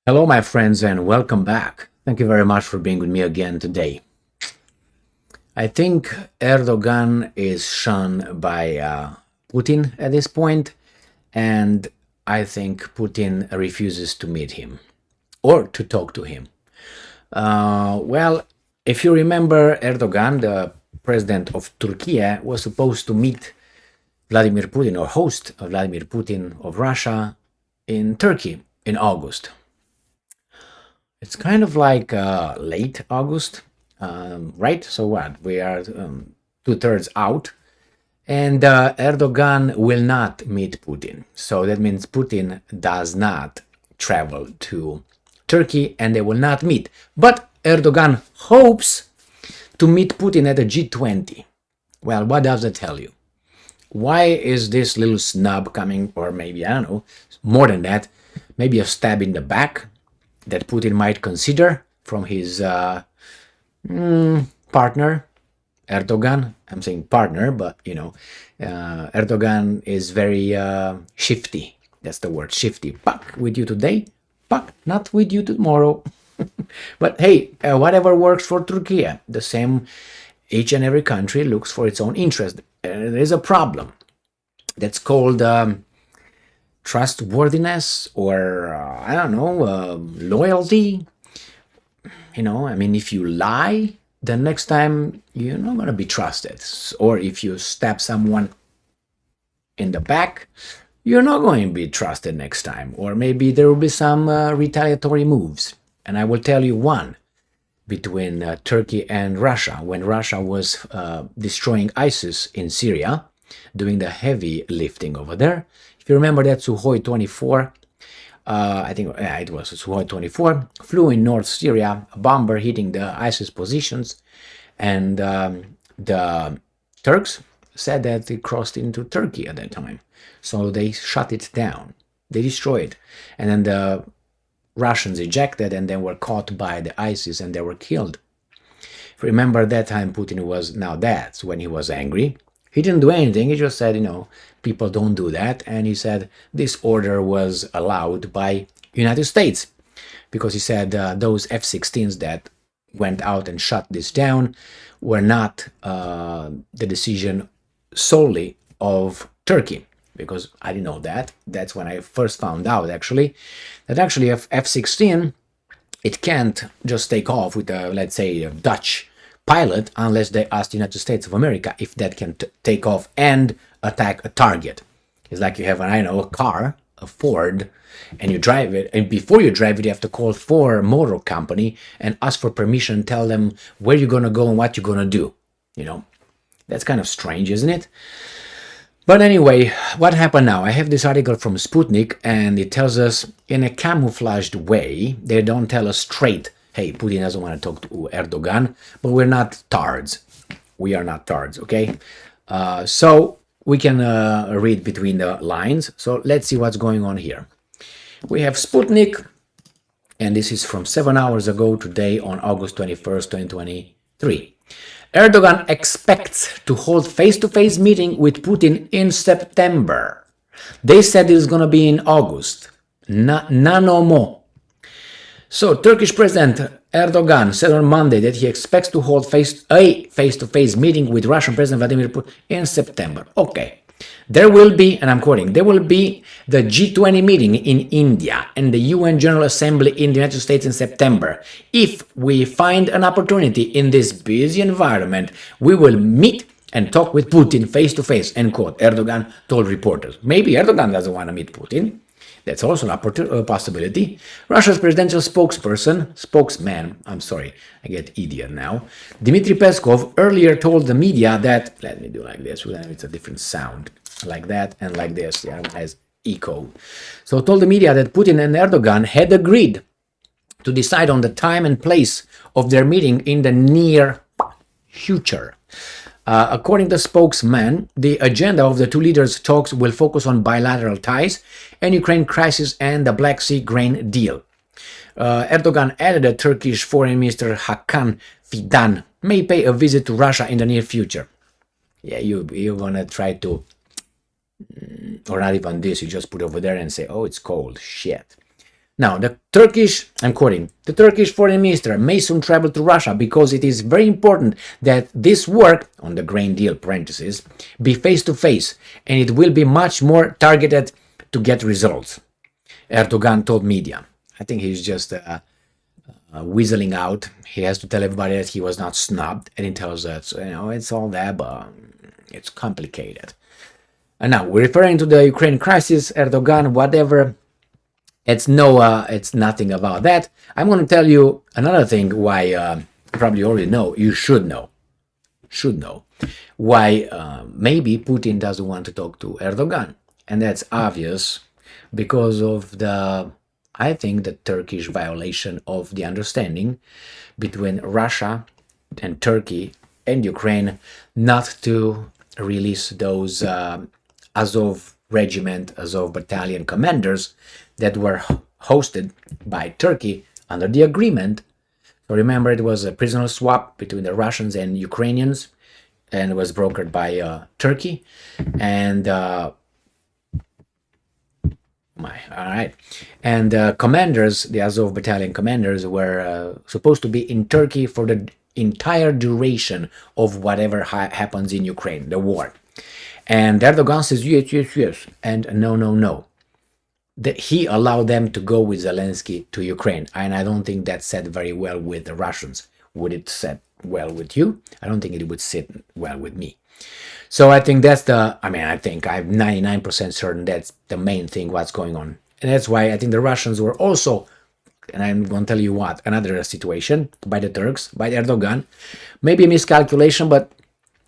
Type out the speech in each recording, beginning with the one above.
Hello, my friends, and welcome back. Thank you very much for being with me again today. I think Erdogan is shunned by Putin at this point, and I think Putin refuses to meet him or to talk to him. Well, if you remember, Erdogan, the president of Turkey, was supposed to meet Vladimir Putin or host Vladimir Putin of Russia in Turkey in August. It's kind of like late August, right? So what? We are two-thirds out, and Erdogan will not meet Putin. So that means Putin does not travel to Turkey, and they will not meet. But Erdogan hopes to meet Putin at the G20. Well, what does that tell you? Why is this little snub coming, or maybe, I don't know, more than that, maybe a stab in the back that Putin might consider from his partner, Erdogan. I'm saying partner, but Erdogan is very shifty. That's the word, shifty. Puck with you today, puck not with you tomorrow. But hey, whatever works for Turkey, the same. Each and every country looks for its own interest. There is a problem that's called trustworthiness or I don't know, loyalty. I mean, if you lie, the next time you're not going to be trusted. Or if you stab someone in the back, you're not going to be trusted next time. Or maybe there will be some retaliatory moves. And I will tell you one between Turkey and Russia. When Russia was destroying ISIS in Syria, doing the heavy lifting over there. If you remember that Sukhoi 24, I think it was Sukhoi 24, flew in North Syria, a bomber hitting the ISIS positions, and the Turks said that it crossed into Turkey at that time. So they shut it down. They destroyed it. And then the Russians ejected and then were caught by the ISIS and they were killed. If you remember that time, Putin was, now that's when he was angry. He didn't do anything. He just said, people don't do that. And he said this order was allowed by United States because he said those F-16s that went out and shut this down were not the decision solely of Turkey. Because I didn't know that. That's when I first found out, actually, that actually F-16, it can't just take off with, let's say, a Dutch pilot unless they ask the United States of America if that can take off and attack a target. It's like you have, a car, a Ford, and you drive it, and before you drive it, you have to call Ford Motor Company and ask for permission, tell them where you're going to go and what you're going to do. That's kind of strange, isn't it? But anyway, what happened now? I have this article from Sputnik, and it tells us in a camouflaged way. They don't tell us straight, hey, Putin doesn't want to talk to Erdogan, but we're not tards. We are not tards, okay? So we can read between the lines. So let's see what's going on here. We have Sputnik, and this is from 7 hours ago today on August 21st, 2023. Erdogan expects to hold face-to-face meeting with Putin in September. They said it's going to be in August. No more. So Turkish President Erdogan said on Monday that he expects to hold a face-to-face meeting with Russian President Vladimir Putin in September. Okay. There will be, and I'm quoting, there will be the G20 meeting in India and the UN General Assembly in the United States in September. If we find an opportunity in this busy environment, we will meet and talk with Putin face to face, end quote, Erdogan told reporters. Maybe Erdogan doesn't want to meet Putin. That's also a possibility. Russia's presidential spokesman, I'm sorry, I get idiot now, Dmitry Peskov earlier told the media that, let me do like this, it's a different sound, like that and like this, yeah, as echo. So told the media that Putin and Erdogan had agreed to decide on the time and place of their meeting in the near future. According to the spokesman, the agenda of the two leaders' talks will focus on bilateral ties and Ukraine crisis and the Black Sea grain deal. Erdogan added that Turkish Foreign Minister Hakan Fidan may pay a visit to Russia in the near future. Yeah, you're gonna try to, or not even this, you just put over there and say, oh, it's cold, shit. Now, I'm quoting, the Turkish foreign minister may soon travel to Russia because it is very important that this work, on the grain deal parentheses, be face-to-face, and it will be much more targeted to get results, Erdogan told media. I think he's just whistling out. He has to tell everybody that he was not snubbed, and he tells us, it's all there, but it's complicated. And now, we're referring to the Ukraine crisis, Erdogan, whatever. It's nothing about that. I'm going to tell you another thing why you probably already know. You should know why maybe Putin doesn't want to talk to Erdogan, and that's obvious because of I think the Turkish violation of the understanding between Russia and Turkey and Ukraine not to release those Azov regiment, Azov battalion commanders that were hosted by Turkey under the agreement. So remember, it was a prisoner swap between the Russians and Ukrainians, and it was brokered by Turkey. And commanders, the Azov battalion commanders, were supposed to be in Turkey for the entire duration of whatever happens in Ukraine, the war. And Erdogan says yes, and no. That he allowed them to go with Zelensky to Ukraine, and I don't think that sat very well with the Russians. Would it sit well with you? I don't think it would sit well with me. So I think I'm 99% certain that's the main thing what's going on. And that's why I think the Russians were also, and I'm going to tell you what, another situation by the Turks, by Erdogan. Maybe a miscalculation, but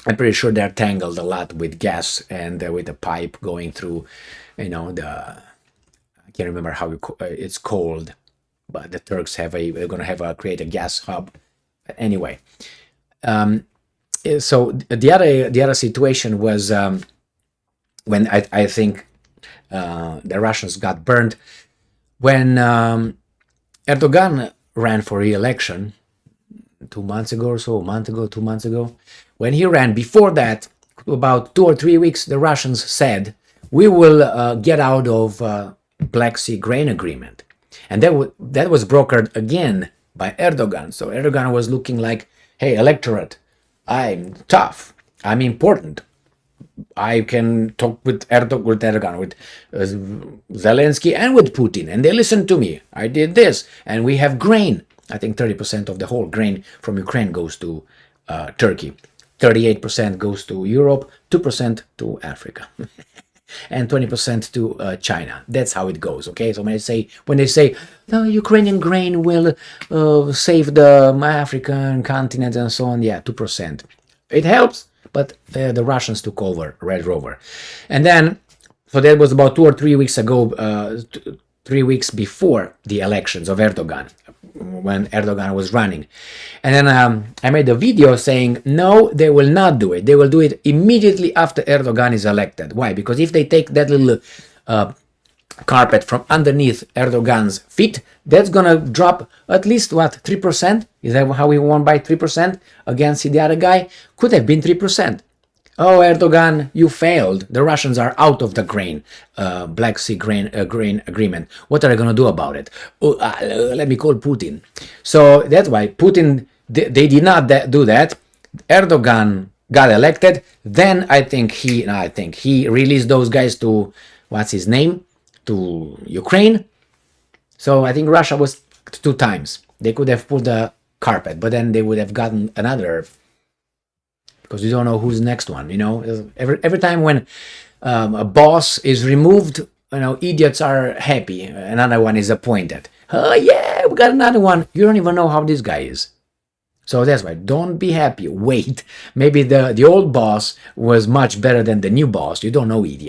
I'm pretty sure they're tangled a lot with gas and with a pipe going through, I can't remember how it's called, but the Turks they're going to create a gas hub. Anyway, so the other situation was when I think the Russians got burned when Erdogan ran for re-election 2 months ago or so, 2 months ago. When he ran, before that, about 2 or 3 weeks, the Russians said, we will get out of Black Sea grain agreement. And that was brokered again by Erdogan. So Erdogan was looking like, hey, electorate, I'm tough, I'm important, I can talk with Erdogan, with Zelensky and with Putin, and they listen to me. I did this, and we have grain. I think 30% of the whole grain from Ukraine goes to Turkey. 38% goes to Europe, 2% to Africa, and 20% to China. That's how it goes, okay? So when they say the Ukrainian grain will save the African continent and so on, yeah, 2%. It helps, but the Russians took over Red Rover. And then, so that was about 2 or 3 weeks ago, 3 weeks before the elections of Erdogan, when Erdogan was running. And then I made a video saying, no, they will not do it. They will do it immediately after Erdogan is elected. Why? Because if they take that little carpet from underneath Erdogan's feet, that's going to drop at least, 3%? Is that how he won by 3% against the other guy? Could have been 3%. Oh, Erdogan, you failed. The Russians are out of the Black Sea grain agreement. What are they going to do about it? Let me call Putin. So that's why Putin, they did not do that. Erdogan got elected. Then I think he released those guys to, to Ukraine. So I think Russia was 2 times. They could have pulled the carpet, but then they would have gotten another, because you don't know who's the next one. Every time when a boss is removed, idiots are happy. Another one is appointed. Oh yeah, we got another one. You don't even know how this guy is. So that's why, don't be happy. Wait, maybe the old boss was much better than the new boss. You don't know it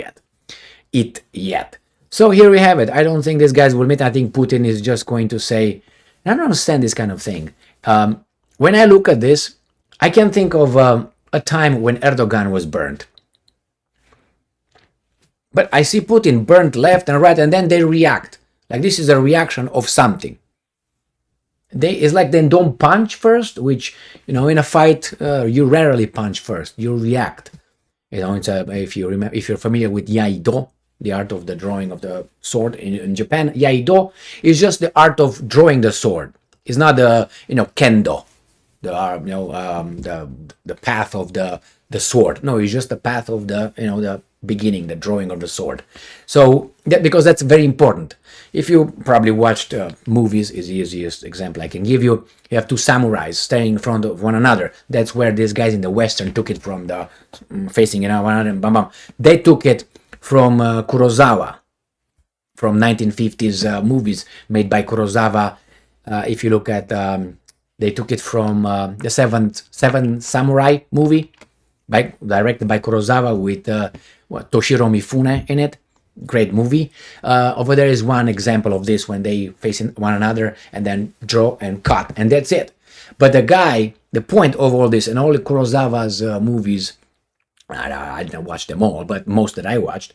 yet. So here we have it. I don't think these guys will meet. I think Putin is just going to say, I don't understand this kind of thing. When I look at this, I can think of a time when Erdogan was burned. But I see Putin burnt left and right, and then they react. Like this is a reaction of something. It's like they don't punch first, which, in a fight, you rarely punch first. You react. It's if you're familiar with Iaido, the art of the drawing of the sword in Japan. Yaido is just the art of drawing the sword. It's not the kendo, the the path of the sword. No, it's just the path of the beginning, the drawing of the sword. So because that's very important. If you probably watched movies, is the easiest example I can give you. You have two samurais standing in front of one another. That's where these guys in the Western took it from, the facing one another. Bam, bam. They took it from Kurosawa, from 1950s movies made by Kurosawa. If you look at, they took it from the Seven Samurai movie, directed by Kurosawa with Toshiro Mifune in it. Great movie. Over there is one example of this when they face one another and then draw and cut, and that's it. But the point of all this and all the Kurosawa's movies, I didn't watch them all, but most that I watched,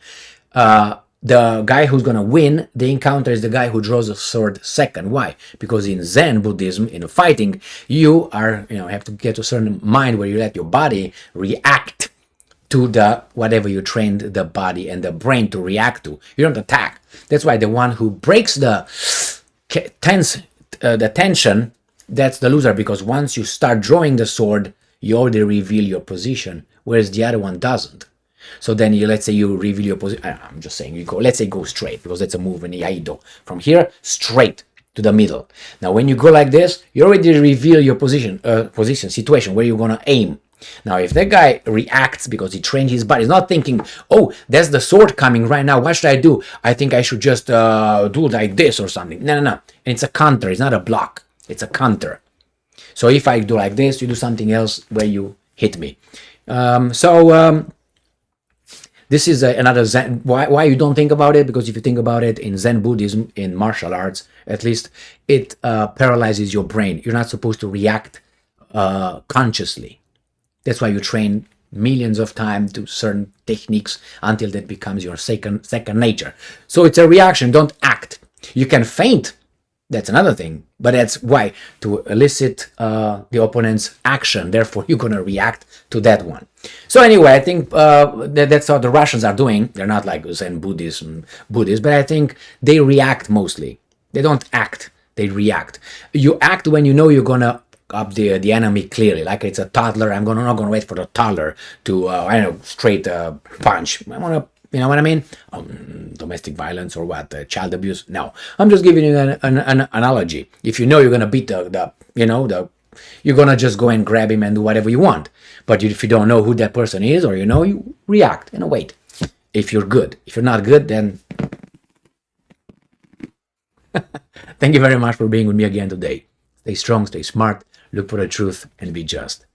the guy who's gonna win the encounter is the guy who draws a sword second. Why? Because in Zen Buddhism, in fighting, you have to get to a certain mind where you let your body react to the whatever you trained the body and the brain to react to. You don't attack. That's why the one who breaks the tension, that's the loser, because once you start drawing the sword, you already reveal your position, whereas the other one doesn't. So then let's say you reveal your position. I'm just saying, let's say go straight, because that's a move in the Aido. From here, straight to the middle. Now, when you go like this, you already reveal your situation, where you're going to aim. Now, if that guy reacts because he trained his body, he's not thinking, oh, there's the sword coming right now. What should I do? I think I should just do like this or something. No. And it's a counter. It's not a block. It's a counter. So if I do like this, you do something else where you hit me. This is another Zen. Why you don't think about it? Because if you think about it in Zen Buddhism, in martial arts, at least, it paralyzes your brain. You're not supposed to react consciously. That's why you train millions of times to certain techniques until that becomes your second nature. So it's a reaction. Don't act. You can feint. That's another thing. But that's why, to elicit the opponent's action. Therefore, you're going to react to that one. So anyway, I think that's how the Russians are doing. They're not like Zen Buddhists, but I think they react mostly. They don't act. They react. You act when you know you're going to up the enemy clearly, like it's a toddler. I'm not gonna wait for the toddler to straight punch. I wanna, you know what I mean? Domestic violence or what? Child abuse? No, I'm just giving you an analogy. If you know you're gonna beat you're gonna just go and grab him and do whatever you want. But if you don't know who that person is, or you react and wait. If you're good. If you're not good, then thank you very much for being with me again today. Stay strong, stay smart, look for the truth, and be just.